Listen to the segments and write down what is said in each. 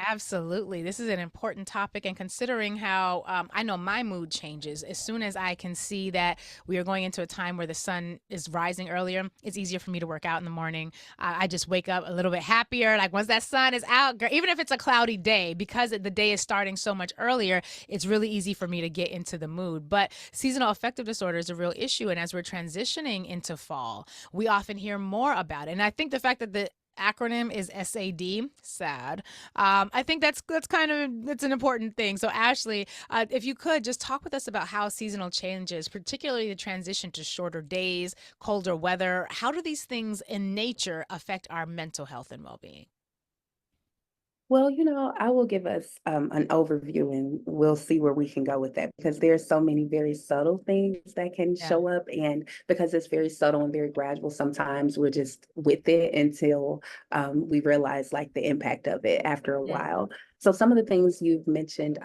Absolutely. This is an important topic. And considering how I know my mood changes, as soon as I can see that we are going into a time where the sun is rising earlier, it's easier for me to work out in the morning. I just wake up a little bit happier. Like once that sun is out, even if it's a cloudy day, because the day is starting so much earlier, it's really easy for me to get into the mood. But seasonal affective disorder is a real issue. And as we're transitioning into fall, we often hear more about it. And I think the fact that the acronym is SAD, sad. I think that's kind of that's an important thing. So Ashley, if you could just talk with us about how seasonal changes, particularly the transition to shorter days, colder weather, how do these things in nature affect our mental health and well-being? Well, I will give us an overview and we'll see where we can go with that because there's so many very subtle things that can Yeah. show up. And because it's very subtle and very gradual, sometimes we're just with it until we realize like the impact of it after a Mm. while. So some of the things you've mentioned,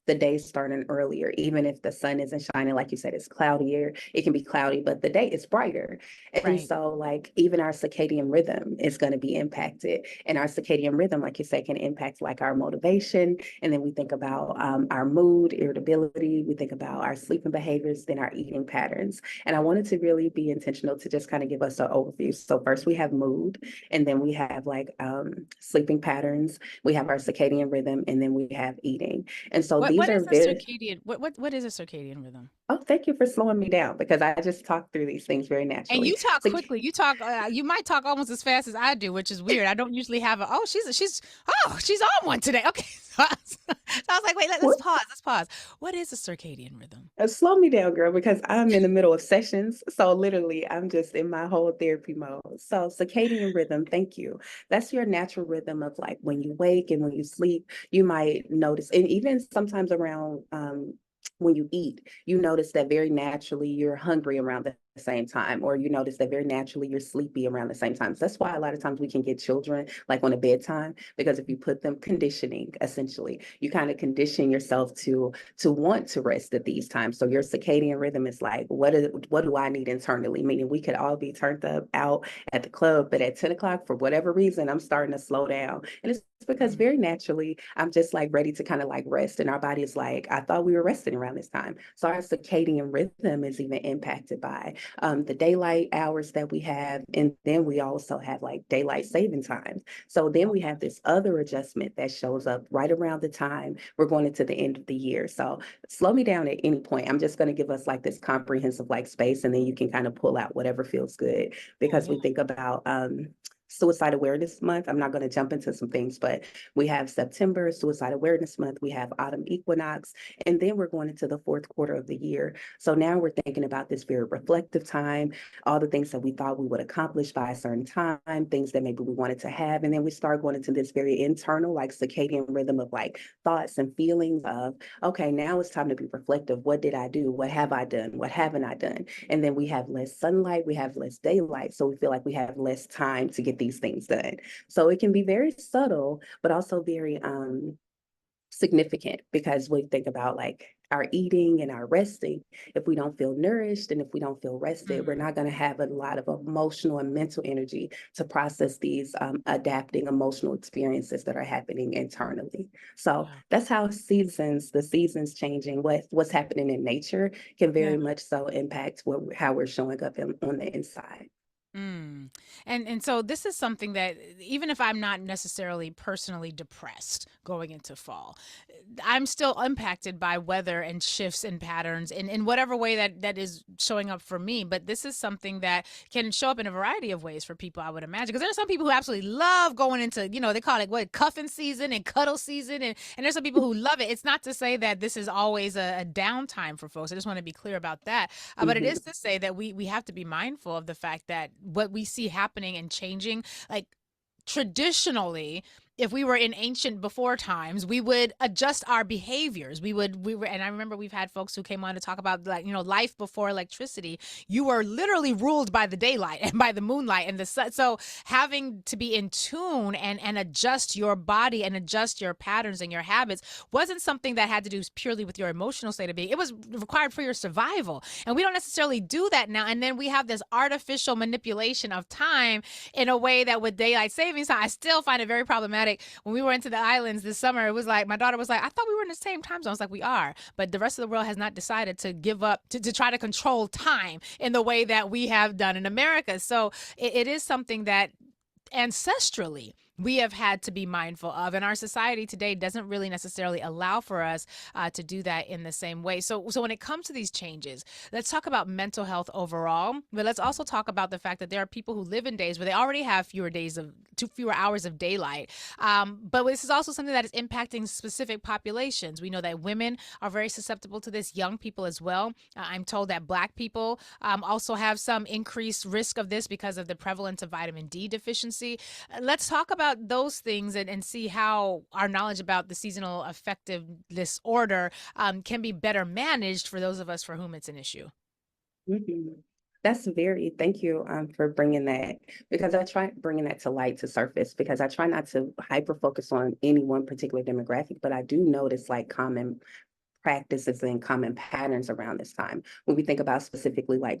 the day starting earlier, even if the sun isn't shining, like you said, it's cloudier, it can be cloudy, but the day is brighter. And Right. so like even our circadian rhythm is going to be impacted. And our circadian rhythm, like you say, can impact like our motivation. And then we think about our mood, irritability, we think about our sleeping behaviors, then our eating patterns. And I wanted to really be intentional to just kind of give us an overview. So first we have mood, and then we have like sleeping patterns, we have our circadian rhythm, and then we have eating. And so What these is are a very, circadian what is a circadian rhythm? oh, thank you for slowing me down because I just talked through these things very And naturally. you talk So quickly. You talk. You might talk almost as fast as I do, which is weird. I don't usually have a. Oh, she's on one today. Okay, so I was like, wait, let's what pause. Let's pause. What is a circadian rhythm? Slow me down, girl, because I'm in the middle of sessions. So literally, I'm just in my whole therapy mode. So circadian rhythm, thank you. That's your natural rhythm of like when you wake and when you sleep, you might notice, and even sometimes around when you eat, you notice that very naturally you're hungry around the same time, or you notice that very naturally you're sleepy around the same time. So that's why a lot of times we can get children like on a bedtime, because if you put them conditioning, essentially, you kind of condition yourself to want to rest at these times. So your circadian rhythm is like, what do I need internally? Meaning we could all be turned up out at the club, but at 10 o'clock, for whatever reason, I'm starting to slow down. And it's because Mm. very naturally, I'm just like ready to kind of like rest. And our body is like, I thought we were resting around this time. So our circadian rhythm is even impacted by the daylight hours that we have. And then we also have like daylight saving times. So then we have this other adjustment that shows up right around the time we're going into the end of the year. So slow me down at any point. I'm just going to give us like this comprehensive like space, and then you can kind of pull out whatever feels good Oh because yeah. we think about Suicide Awareness Month. I'm not going to jump into some things, but we have September, Suicide Awareness Month. We have Autumn Equinox, and then we're going into the fourth quarter of the year. So now we're thinking about this very reflective time, all the things that we thought we would accomplish by a certain time, things that maybe we wanted to have. And then we start going into this very internal, like circadian rhythm of like thoughts and feelings of, okay, now it's time to be reflective. What did I do? What have I done? What haven't I done? And then we have less sunlight, we have less daylight. So we feel like we have less time to get these things done. So it can be very subtle, but also very significant because we think about like our eating and our resting. If we don't feel nourished and if we don't feel rested, we're Mm. not going to have a lot of emotional and mental energy to process these adapting emotional experiences that are happening internally. So Yeah. that's how the seasons changing, what's happening in nature can Yeah. very much so impact how we're showing up on the inside. Mm. And so this is something that even if I'm not necessarily personally depressed going into fall, I'm still impacted by weather and shifts and patterns in whatever way that is showing up for me. But this is something that can show up in a variety of ways for people, I would imagine. Because there are some people who absolutely love going into, they call it what, cuffing season and cuddle season. And there's some people who love it. It's not to say that this is always a downtime for folks. I just want to be clear about that. But it is Mhm. to say that we have to be mindful of the fact that what we see happening and changing, like traditionally, if we were in ancient before times, we would adjust our behaviors. We were, and I remember we've had folks who came on to talk about, like, life before electricity. You were literally ruled by the daylight and by the moonlight and the sun. So having to be in tune and adjust your body and adjust your patterns and your habits wasn't something that had to do purely with your emotional state of being. It was required for your survival. And we don't necessarily do that now. And then we have this artificial manipulation of time in a way that with daylight savings time, I still find it very problematic dramatic. When we were into the islands this summer, it was like my daughter was like, I thought we were in the same time zone. I was like, we are, but the rest of the world has not decided to give up to try to control time in the way that we have done in America. So it is something that ancestrally we have had to be mindful of, and our society today doesn't really necessarily allow for us to do that in the same way. So when it comes to these changes, let's talk about mental health overall, but let's also talk about the fact that there are people who live in days where they already have fewer hours of daylight. But this is also something that is impacting specific populations. We know that women are very susceptible to this, young people as well. I'm told that Black people also have some increased risk of this because of the prevalence of vitamin D deficiency. Let's talk about those things and see how our knowledge about the seasonal affective disorder can be better managed for those of us for whom it's an issue. Mhm. Thank you for bringing that, because I try bringing that to light to surface, because I try not to hyper focus on any one particular demographic, but I do notice like common practices and common patterns around this time. When we think about specifically like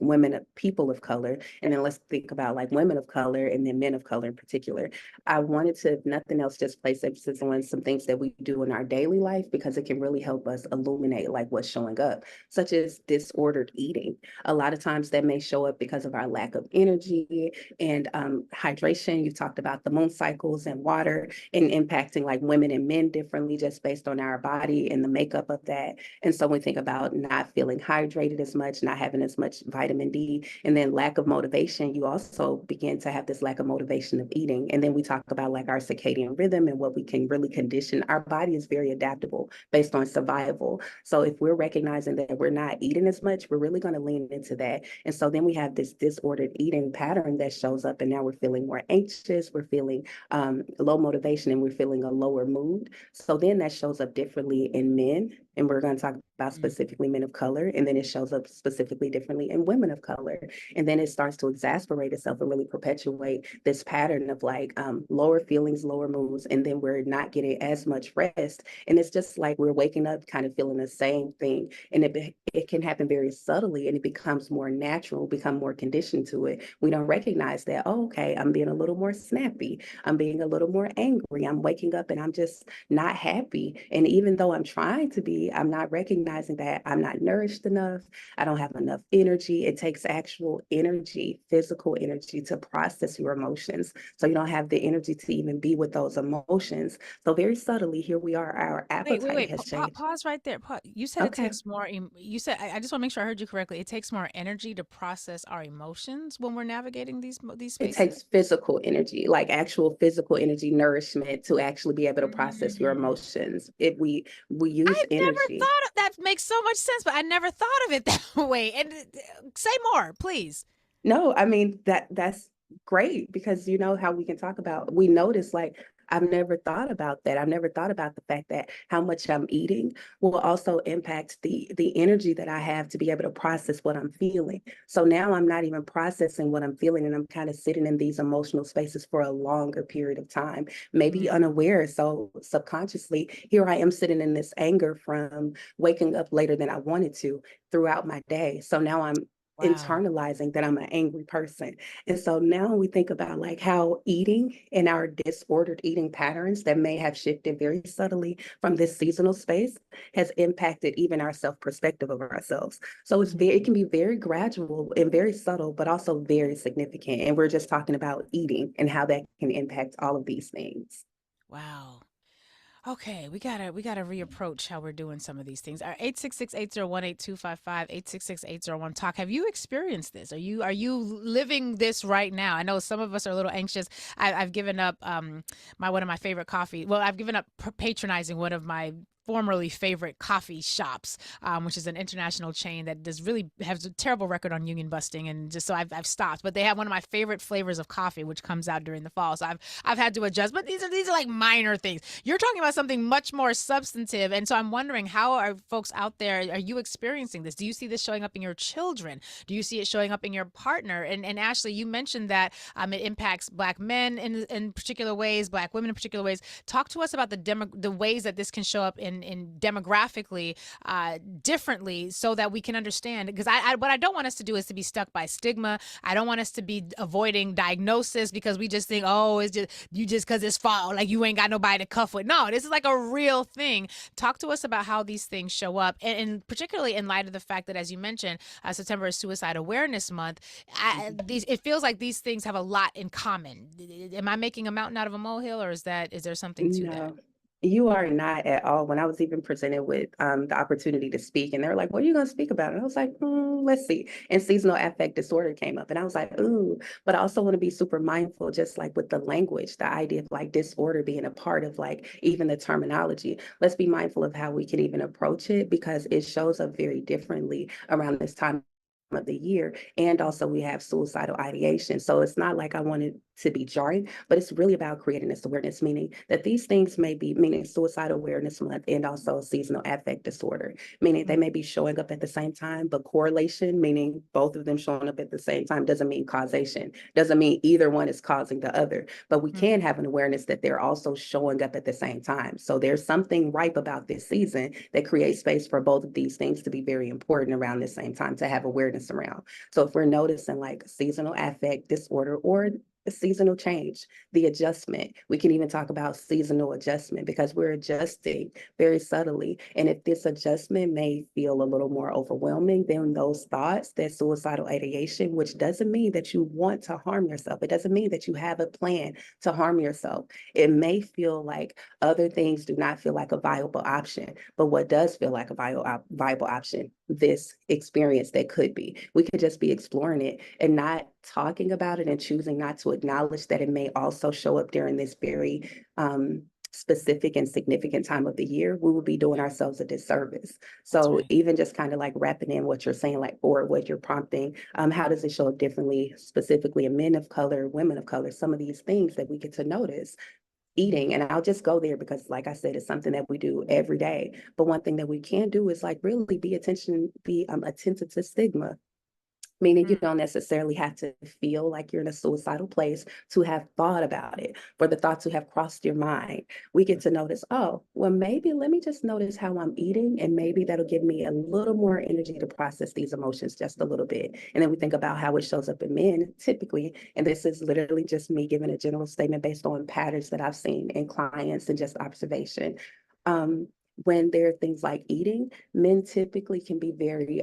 people of color, and then let's think about like women of color and then men of color in particular. I wanted to, if nothing else, just place emphasis on some things that we do in our daily life, because it can really help us illuminate like what's showing up, such as disordered eating. A lot of times that may show up because of our lack of energy and hydration. You talked about the moon cycles and water and impacting like women and men differently just based on our body and the makeup of that. And so we think about not feeling hydrated as much, not having as much vitamin D, and then lack of motivation. You also begin to have this lack of motivation of eating. And then we talk about like our circadian rhythm and what we can really condition. Our body is very adaptable based on survival. So if we're recognizing that we're not eating as much, we're really going to lean into that. And so then we have this disordered eating pattern that shows up, and now we're feeling more anxious, we're feeling low motivation, and we're feeling a lower mood. So then that shows up differently in men, and we're going to talk about specifically men of color, and then it shows up specifically differently in women of color. And then it starts to exasperate itself and really perpetuate this pattern of like lower feelings, lower moods, and then we're not getting as much rest. And it's just like we're waking up kind of feeling the same thing. And it can happen very subtly, and it becomes more natural, become more conditioned to it. We don't recognize that, oh, okay, I'm being a little more snappy. I'm being a little more angry. I'm waking up and I'm just not happy. And even though I'm trying to be, I'm not recognizing that I'm not nourished enough. I don't have enough energy. It takes actual energy, physical energy, to process your emotions. So you don't have the energy to even be with those emotions. So very subtly, here we are, our appetite Wait. has changed. Pause right there. You said it Okay. takes more. You said I just want to make sure I heard you correctly. It takes more energy to process our emotions when we're navigating these It spaces. takes physical energy, like actual physical energy, nourishment, to actually be able to process your Mm. emotions. We use I've never energy. thought of that. Makes so much sense, but I never thought of it that way. And say more, please. No, I mean that's great, because you know how we can talk about, we notice like I've never thought about that. I've never thought about the fact that how much I'm eating will also impact the energy that I have to be able to process what I'm feeling. So now I'm not even processing what I'm feeling, and I'm kind of sitting in these emotional spaces for a longer period of time, maybe Mm. unaware. So subconsciously, here I am sitting in this anger from waking up later than I wanted to throughout my day. So now I'm Wow. internalizing that I'm an angry person. And so now we think about like how eating and our disordered eating patterns that may have shifted very subtly from this seasonal space has impacted even our self-perspective of ourselves. So it can be very gradual and very subtle, but also very significant. And we're just talking about eating and how that can impact all of these things. Wow. Okay, we gotta reapproach how we're doing some of these things. Our 866-801-8255, 866-801 talk. Have you experienced this? Are you living this right now? I know some of us are a little anxious. I've given up one of my favorite coffee. Well, I've given up patronizing one of my formerly favorite coffee shops, which is an international chain that does really has a terrible record on union busting, and just so I've stopped. But they have one of my favorite flavors of coffee, which comes out during the fall. So I've had to adjust. But these are like minor things. You're talking about something much more substantive, and so I'm wondering, how are folks out there? Are you experiencing this? Do you see this showing up in your children? Do you see it showing up in your partner? And Ashley, you mentioned that it impacts Black men in particular ways, Black women in particular ways. Talk to us about the ways that this can show up in and demographically differently, so that we can understand. Because I what I don't want us to do is to be stuck by stigma. I don't want us to be avoiding diagnosis because we just think, oh, it's just you just because it's fall, like you ain't got nobody to cuff with. No, this is like a real thing. Talk to us about how these things show up, and particularly in light of the fact that, as you mentioned, September is Suicide Awareness Month. It feels like these things have a lot in common. Am I making a mountain out of a molehill, or is there something to that? No, you are not at all. When I was even presented with the opportunity to speak, and they were like, "What are you going to speak about?" And I was like, "Let's see." And seasonal affect disorder came up, and I was like, "Ooh," but I also want to be super mindful, just like with the language, the idea of like disorder being a part of like even the terminology. Let's be mindful of how we can even approach it because it shows up very differently around this time of the year. And also we have suicidal ideation. So it's not like I wanted to be jarring, but it's really about creating this awareness, meaning that these things may be, meaning suicidal awareness month and also seasonal affect disorder, meaning they may be showing up at the same time, but correlation, meaning both of them showing up at the same time, doesn't mean causation, doesn't mean either one is causing the other, but we can have an awareness that they're also showing up at the same time. So there's something ripe about this season that creates space for both of these things to be very important around the same time to have awareness around. So if we're noticing like seasonal affect disorder or a seasonal change, the adjustment. We can even talk about seasonal adjustment because we're adjusting very subtly. And if this adjustment may feel a little more overwhelming than those thoughts, that suicidal ideation, which doesn't mean that you want to harm yourself. It doesn't mean that you have a plan to harm yourself. It may feel like other things do not feel like a viable option, but what does feel like a viable option? This experience that could be. We could just be exploring it and not talking about it and choosing not to acknowledge that it may also show up during this very specific and significant time of the year. We would be doing ourselves a disservice. That's So right. even just kind of like wrapping in what you're saying, like, or what you're prompting, how does it show up differently, specifically in men of color, women of color, some of these things that we get to notice eating. And I'll just go there because, like I said, it's something that we do every day. But one thing that we can do is like really be attentive to stigma, meaning you don't necessarily have to feel like you're in a suicidal place to have thought about it, for the thoughts to have crossed your mind. We get to notice, oh, well, maybe let me just notice how I'm eating, and maybe that'll give me a little more energy to process these emotions just a little bit. And then we think about how it shows up in men typically, and this is literally just me giving a general statement based on patterns that I've seen in clients and just observation. Um, when there are things like eating, men typically can be very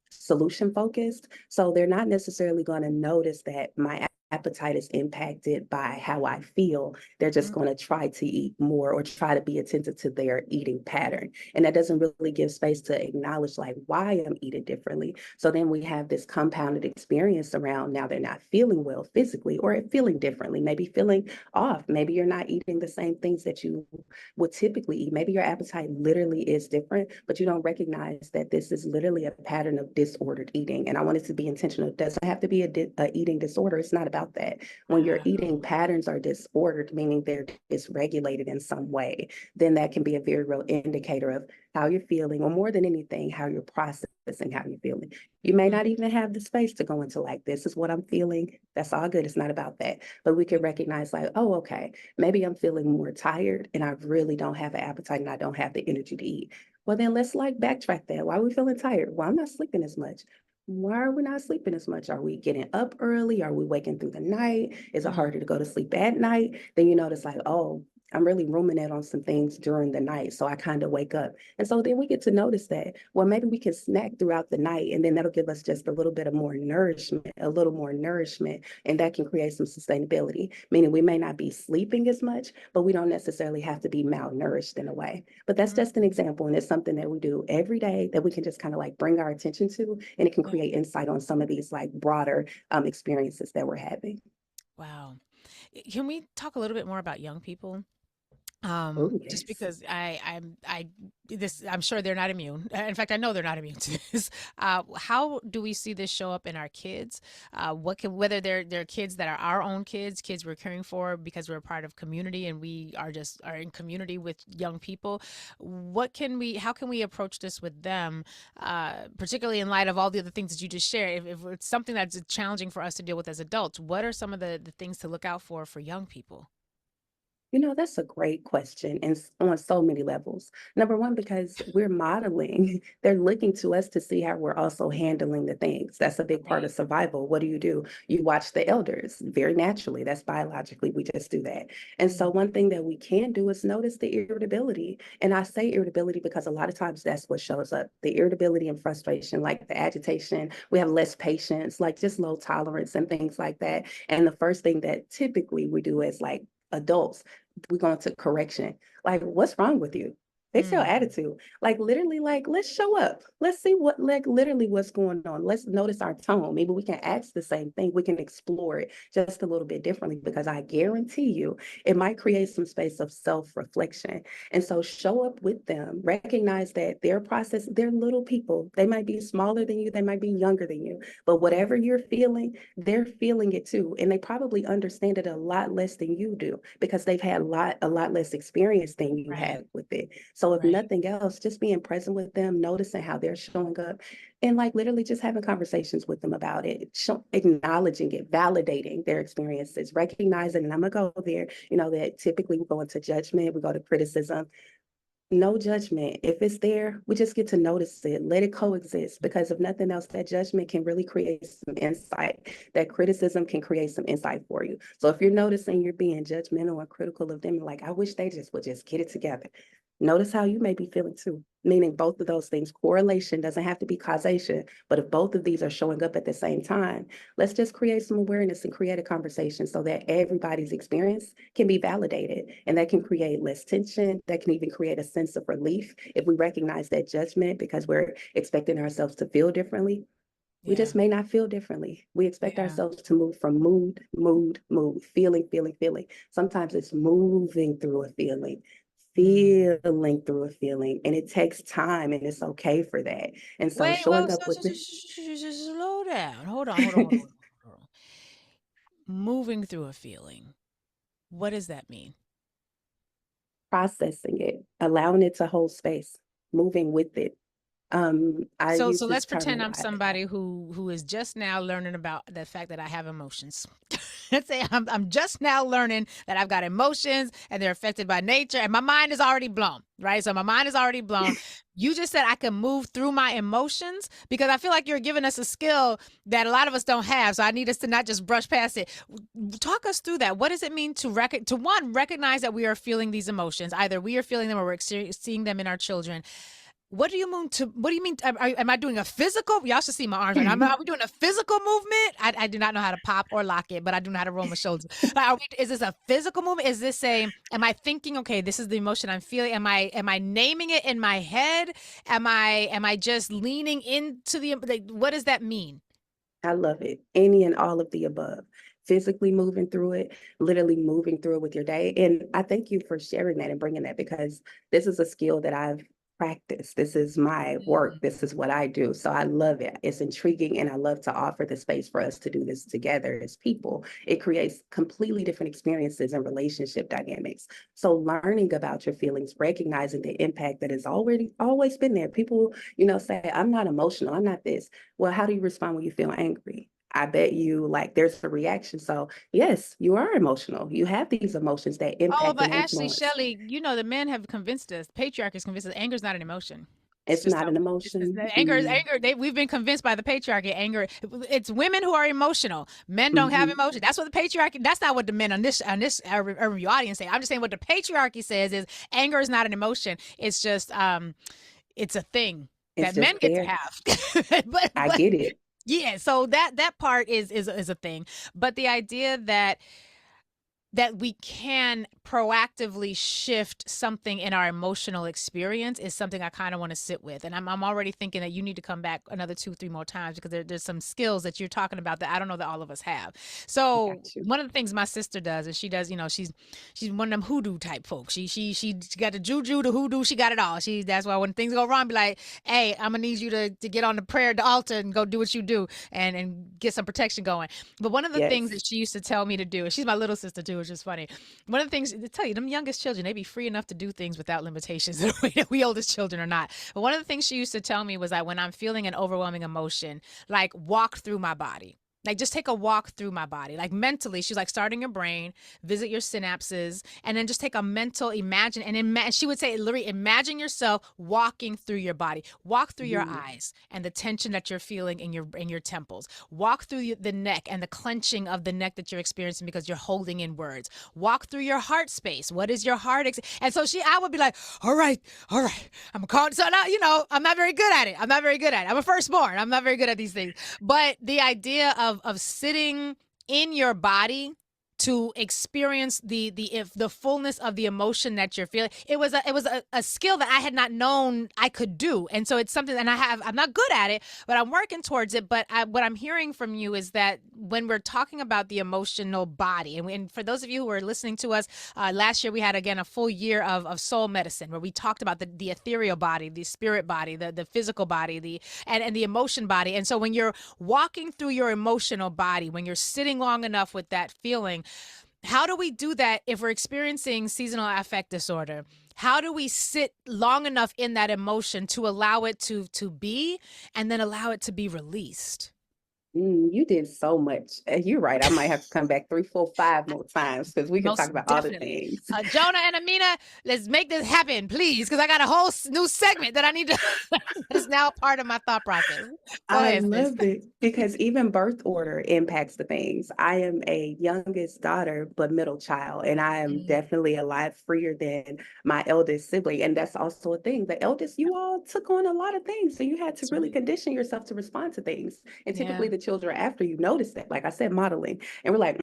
solution focused. So they're not necessarily going to notice that my appetite is impacted by how I feel. They're just going to try to eat more or try to be attentive to their eating pattern. And that doesn't really give space to acknowledge like why I'm eating differently. So then we have this compounded experience around now they're not feeling well physically or feeling differently, maybe feeling off. Maybe you're not eating the same things that you would typically eat. Maybe your appetite literally is different, but you don't recognize that this is literally a pattern of disordered eating. And I want it to be intentional. It doesn't have to be a eating disorder. It's not about that. When your eating patterns are disordered, meaning they're dysregulated in some way, then that can be a very real indicator of how you're feeling, or more than anything, how you're processing how you're feeling. You may not even have the space to go into like, this is what I'm feeling. That's all good. It's not about that. But we can recognize like, oh, okay, maybe I'm feeling more tired and I really don't have an appetite and I don't have the energy to eat. Well, then let's like backtrack that. Why are we feeling tired? Well, I'm not sleeping as much. Why are we not sleeping as much? Are we getting up early? Are we waking through the night? Is it harder to go to sleep at night? Then you notice like, oh, I'm really ruminating on some things during the night. So I kind of wake up. And so then we get to notice that, well, maybe we can snack throughout the night and then that'll give us just a little bit of more nourishment, a little more nourishment. And that can create some sustainability, meaning we may not be sleeping as much, but we don't necessarily have to be malnourished in a way. But that's just an example. And it's something that we do every day that we can just kind of like bring our attention to. And it can create insight on some of these like broader experiences that we're having. Wow. Can we talk a little bit more about young people? Oh, Just yes. because I'm sure they're not immune. In fact, I know they're not immune to this. How do we see this show up in our kids? Whether they're kids that are our own kids we're caring for because we're a part of community and we are in community with young people. How can we approach this with them, particularly in light of all the other things that you just shared? If it's something that's challenging for us to deal with as adults, what are some of the things to look out for young people? That's a great question and on so many levels. Number one, because we're modeling, they're looking to us to see how we're also handling the things. That's a big part Right. of survival. What do? You watch the elders very naturally. That's biologically, we just do that. And so, Mm. one thing that we can do is notice the irritability. And I say irritability because a lot of times that's what shows up, the irritability and frustration, like the agitation. We have less patience, like just low tolerance and things like that. And the first thing that typically we do is like, adults, we go into correction. Like, what's wrong with you? Fix your Mm. attitude. Like literally, like let's show up. Let's see what like literally what's going on. Let's notice our tone. Maybe we can ask the same thing. We can explore it just a little bit differently because I guarantee you it might create some space of self-reflection. And so show up with them, recognize that their process, they're little people. They might be smaller than you, they might be younger than you, but whatever you're feeling, they're feeling it too. And they probably understand it a lot less than you do because they've had a lot less experience than you Right. have with it. So if Right. nothing else, just being present with them, noticing how they're showing up, and like literally just having conversations with them about it, acknowledging it, validating their experiences, recognizing, and I'm gonna go there, that typically we go into judgment, we go to criticism. No judgment. If it's there, we just get to notice it, let it coexist, because if nothing else, that judgment can really create some insight. That criticism can create some insight for you. So if you're noticing you're being judgmental and critical of them, like, I wish they just would just get it together. Notice how you may be feeling too, meaning both of those things. Correlation doesn't have to be causation, but if both of these are showing up at the same time, let's just create some awareness and create a conversation so that everybody's experience can be validated. And that can create less tension. That can even create a sense of relief if we recognize that judgment because we're expecting ourselves to feel differently. We Yeah. just may not feel differently. We expect Yeah. ourselves to move from mood, feeling, feeling, feeling. Sometimes it's moving through a feeling, Mm. feeling through a feeling, and it takes time, and it's okay for that. And so Wait, well, showing up with it. slow down. Hold on, hold on, hold on, hold on, hold on. Moving through a feeling. What does that mean? Processing it, allowing it to hold space, moving with it. I So use let's this term a pretend I'm lot. somebody who is just now learning about the fact that I have emotions. Let's say I'm just now learning that I've got emotions and they're affected by nature and my mind is already blown, right? So my mind is already blown. You just said I can move through my emotions because I feel like you're giving us a skill that a lot of us don't have. So I need us to not just brush past it. Talk us through that. What does it mean to recognize that we are feeling these emotions? Either we are feeling them or we're seeing them in our children. What do you mean to? What do you mean? Am I doing a physical? Y'all should see my arms right now. Are we doing a physical movement? I do not know how to pop or lock it, but I do know how to roll my shoulders. Is this a physical movement? Is this a? Am I thinking? Okay, this is the emotion I'm feeling. Am I naming it in my head? Am I just leaning into the? Like, what does that mean? I love it. Any and all of the above. Physically moving through it, literally moving through it with your day. And I thank you for sharing that and bringing that because this is a skill that I've practiced. This is my work. This is what I do. So I love it. It's intriguing. And I love to offer the space for us to do this together as people. It creates completely different experiences and relationship dynamics. So learning about your feelings, recognizing the impact that has already always been there. People, say, I'm not emotional. I'm not this. Well, how do you respond when you feel angry? I bet you like there's a reaction. So, yes, you are emotional. You have these emotions that Oh, impact but and actually, influence. Shelly, the men have convinced us. Patriarchy has convinced us. Anger is not an emotion. It's It's just not how an it's emotion. anger is anger. We've been convinced by the patriarchy. Anger. It's women who are emotional. Men don't have Mhm. emotion. That's what the patriarchy. That's not what the men on this review audience say. I'm just saying what the patriarchy says is anger is not an emotion. It's just it's a thing It's that men just get to there. have. but I but get it. yeah. So that part is a thing. But the idea that we can proactively shift something in our emotional experience is something I kind of want to sit with. And I'm already thinking that you need to come back another 2, 3 more times because there's some skills that you're talking about that I don't know that all of us have. I So got you. one of the things my sister does is she does, she's one of them hoodoo type folks. She got the juju, the hoodoo, she got it all. That's why when things go wrong, be like, hey, I'm gonna need you to get on the altar and go do what you do and get some protection going. But one of the things Yes. that she used to tell me to do, and she's my little sister too, which is funny. One of the things to tell you, them youngest children, they be free enough to do things without limitations the way that we oldest children are not. But one of the things she used to tell me was that when I'm feeling an overwhelming emotion, like walk through my body. Like, just take a walk through my body. Like, mentally, she's like, starting your brain, visit your synapses, and then just take a mental imagine. And she would say, Lurie, imagine yourself walking through your body. Walk through your Mhm. eyes and the tension that you're feeling in your temples. Walk through the neck and the clenching of the neck that you're experiencing because you're holding in words. Walk through your heart space. What is your heart? And so I would be like, all right, I'm calling. So now, I'm not very good at it. I'm a firstborn. I'm not very good at these things. But the idea of sitting in your body to experience the fullness of the emotion that you're feeling, it was a skill that I had not known I could do. And so it's something that I'm not good at it, but I'm working towards it. But what I'm hearing from you is that when we're talking about the emotional body, and for those of you who are listening to us, last year we had, again, a full year of soul medicine, where we talked about the ethereal body, the spirit body, the physical body, and the emotion body. And so when you're walking through your emotional body, when you're sitting long enough with that feeling, how do we do that if we're experiencing seasonal affect disorder? How do we sit long enough in that emotion to allow it to be, and then allow it to be released? You did so much. You're right. I might have to come back 3, 4, 5 more times because we could talk Most about all the definitely. things. Jonah and Amina, let's make this happen, please, because I got a whole new segment that I need to, that is now part of my thought process. Go I ahead, sis. love it because even birth order impacts the things. I am a youngest daughter, but middle child, and I am Mm, definitely a lot freer than my eldest sibling. And that's also a thing. The eldest, you all took on a lot of things. So you had to that's really right. condition yourself to respond to things. And Yeah. typically the children after you notice that, like I said, modeling. And we're like,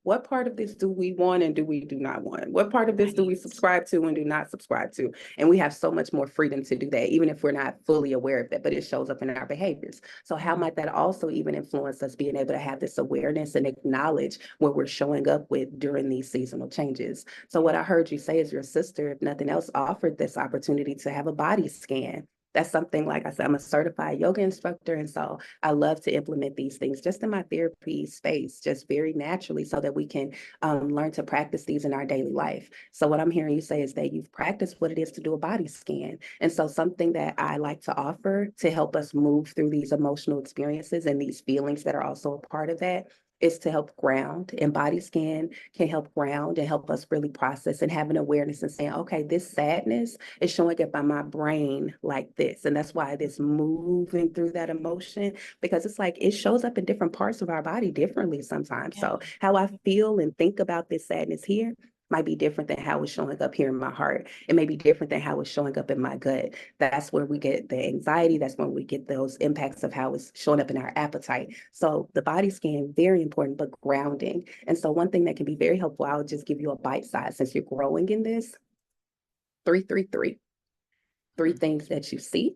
what part of this do we want and do we do not want? What part of this do we Right. subscribe to and do not subscribe to? And we have so much more freedom to do that, even if we're not fully aware of that, but it shows up in our behaviors. So how Mm, might that also even influence us being able to have this awareness and acknowledge what we're showing up with during these seasonal changes? So what yeah. I heard you say is your sister, if nothing else, offered this opportunity to have a body scan. That's something, like I said, I'm a certified yoga instructor. And so I love to implement these things just in my therapy space, just very naturally, so that we can learn to practice these in our daily life. So what I'm hearing you say is that you've practiced what it is to do a body scan. And so something that I like to offer to help us move through these emotional experiences and these feelings that are also a part of that is to help ground. And body scan can help ground and help us really process and have an awareness and saying, okay, this sadness is showing up on my brain like this. And that's why this moving through that emotion, because it's like it shows up in different parts of our body differently sometimes. Yeah. So how I feel and think about this sadness here might be different than how it's showing up here in my heart. It may be different than how it's showing up in my gut. That's where we get the anxiety. That's when we get those impacts of how it's showing up in our appetite. So the body scan, very important, but grounding. And so one thing that can be very helpful, I'll just give you a bite size since you're growing in this. 333. Three Hmm. things that you see,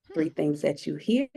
Hmm. 3 things that you hear,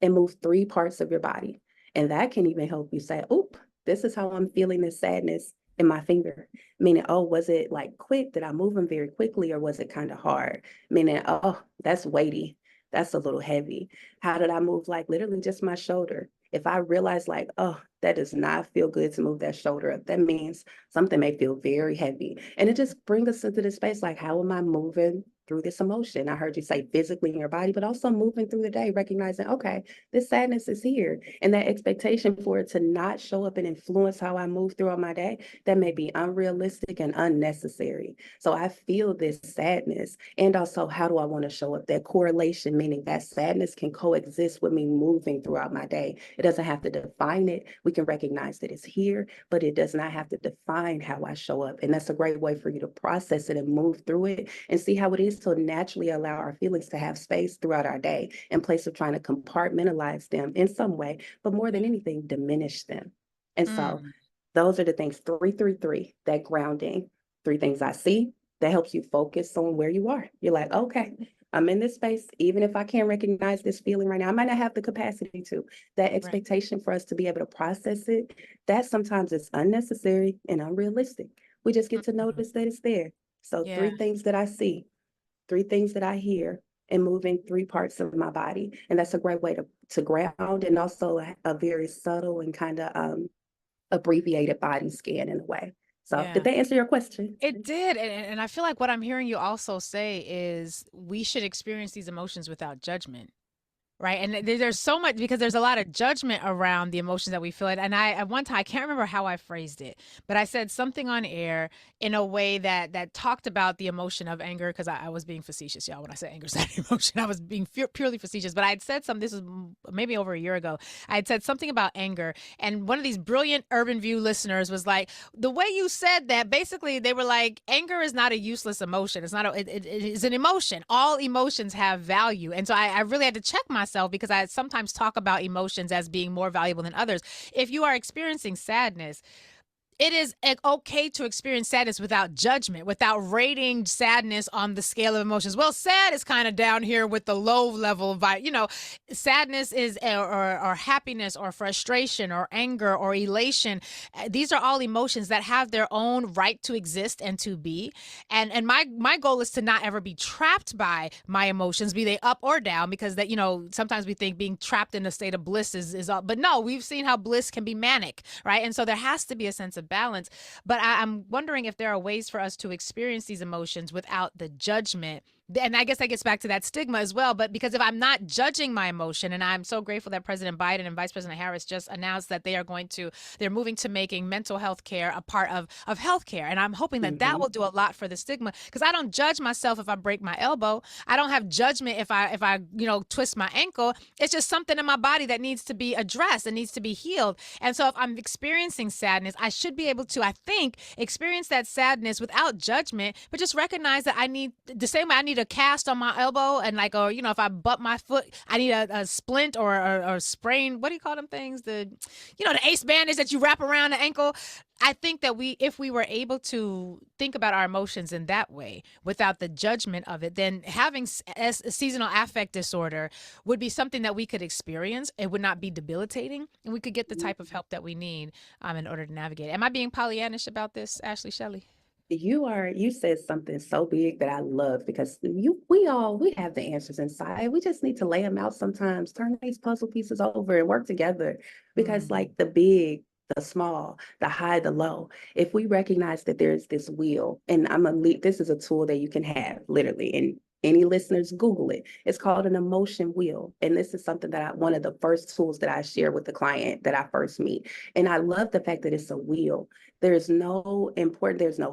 and move 3 parts of your body. And that can even help you say, oop, this is how I'm feeling this sadness in my finger. Meaning, oh, was it like quick? Did I move them very quickly or was it kind of hard? Meaning, oh, that's weighty. That's a little heavy. How did I move? Like literally just my shoulder. If I realize like, oh, that does not feel good to move that shoulder up, that means something may feel very heavy. And it just brings us into this space like, how am I moving through this emotion? I heard you say physically in your body, but also moving through the day, recognizing, okay, this sadness is here. And that expectation for it to not show up and influence how I move throughout my day, that may be unrealistic and unnecessary. So I feel this sadness. And also, how do I want to show up? That correlation, meaning that sadness can coexist with me moving throughout my day. It doesn't have to define it. We can recognize that it's here, but it does not have to define how I show up. And that's a great way for you to process it and move through it and see how it is to naturally allow our feelings to have space throughout our day in place of trying to compartmentalize them in some way, but more than anything, diminish them. And so Mm, those are the things, 333, that grounding, 3 things I see, that helps you focus on where you are. You're like, okay, I'm in this space. Even if I can't recognize this feeling right now, I might not have the capacity to. That right. expectation for us to be able to process it, that sometimes is unnecessary and unrealistic. We just get to Mhm. notice that it's there. So Yeah. 3 things that I see, 3 things that I hear, and moving 3 parts of my body. And that's a great way to ground and also a very subtle and kind of abbreviated body scan in a way. So did Yeah. that answer your question? It did. And I feel like what I'm hearing you also say is we should experience these emotions without judgment. Right. And there's so much because there's a lot of judgment around the emotions that we feel it. And I, at one time, I can't remember how I phrased it, but I said something on air in a way that talked about the emotion of anger because I was being facetious, y'all. When I said anger is not an emotion, I was being purely facetious. But I had said something, this was maybe over a year ago. I had said something about anger. And one of these brilliant Urban View listeners was like, the way you said that, basically, they were like, anger is not a useless emotion. It's not, it is an emotion. All emotions have value. And so I really had to check myself because I sometimes talk about emotions as being more valuable than others. If you are experiencing sadness, it is okay to experience sadness without judgment, without rating sadness on the scale of emotions. Well, sad is kind of down here with the low level vibe. Sadness is or happiness or frustration or anger or elation. These are all emotions that have their own right to exist and to be. And my goal is to not ever be trapped by my emotions, be they up or down, because that sometimes we think being trapped in a state of bliss is all, but no, we've seen how bliss can be manic, right? And so there has to be a sense of balance. But I'm wondering if there are ways for us to experience these emotions without the judgment. And I guess that gets back to that stigma as well. But because if I'm not judging my emotion, and I'm so grateful that President Biden and Vice President Harris just announced that they're moving to making mental health care a part of health care. And I'm hoping that Hmm. will do a lot for the stigma, because I don't judge myself if I break my elbow. I don't have judgment if I twist my ankle. It's just something in my body that needs to be addressed and needs to be healed. And so if I'm experiencing sadness, I should be able to, I think, experience that sadness without judgment, but just recognize that I need, the same way I need a cast on my elbow, and like, or if I butt my foot, I need a splint or sprain. What do you call them things? The ace bandage that you wrap around the ankle. I think that if we were able to think about our emotions in that way without the judgment of it, then having a seasonal affect disorder would be something that we could experience. It would not be debilitating, and we could get the type of help that we need in order to navigate. Am I being Pollyannish about this, Ashley Shelley? You said something so big that I love, because we have the answers inside. We just need to lay them out sometimes, turn these puzzle pieces over and work together. Because Mm. like the big, the small, the high, the low, if we recognize that there's this wheel, and this is a tool that you can have literally, and any listeners, Google it. It's called an emotion wheel. And this is something one of the first tools that I share with the client that I first meet. And I love the fact that it's a wheel. There's no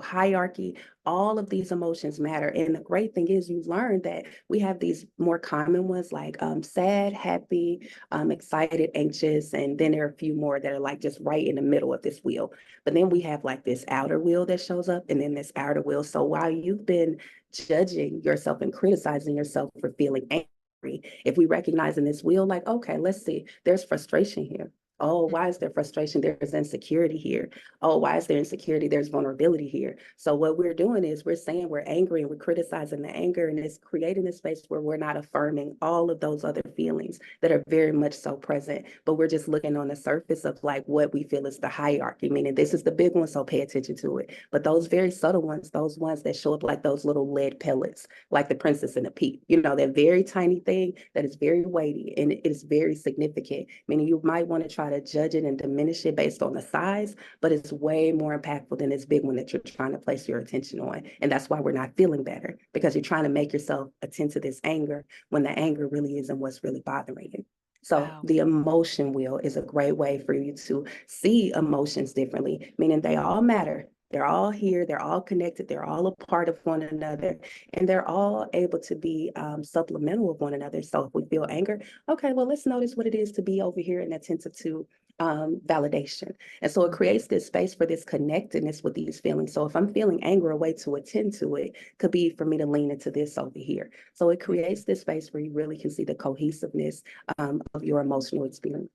hierarchy. All of these emotions matter. And the great thing is you learn that we have these more common ones like sad, happy, excited, anxious. And then there are a few more that are like just right in the middle of this wheel. But then we have like this outer wheel that shows up, and then this outer wheel. So while you've been judging yourself and criticizing yourself for feeling angry, if we recognize in this wheel, like, okay, let's see, there's frustration here. Oh, why is there frustration? There's insecurity here. Oh, why is there insecurity? There's vulnerability here. So what we're doing is we're saying we're angry and we're criticizing the anger, and it's creating a space where we're not affirming all of those other feelings that are very much so present, but we're just looking on the surface of like what we feel is the hierarchy, meaning this is the big one, so pay attention to it. But those very subtle ones, those ones that show up like those little lead pellets, like the princess and the pea, that very tiny thing that is very weighty and it is very significant, meaning you might want to try to judge it and diminish it based on the size, but it's way more impactful than this big one that you're trying to place your attention on. And that's why we're not feeling better, because you're trying to make yourself attend to this anger when the anger really isn't what's really bothering you. So Wow. the emotion wheel is a great way for you to see emotions differently, meaning they all matter. They're all here, they're all connected, they're all a part of one another, and they're all able to be supplemental of one another. So if we feel anger, okay, well, let's notice what it is to be over here and attentive to validation. And so it creates this space for this connectedness with these feelings. So if I'm feeling anger, a way to attend to it could be for me to lean into this over here. So it creates this space where you really can see the cohesiveness of your emotional experience.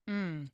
Mm.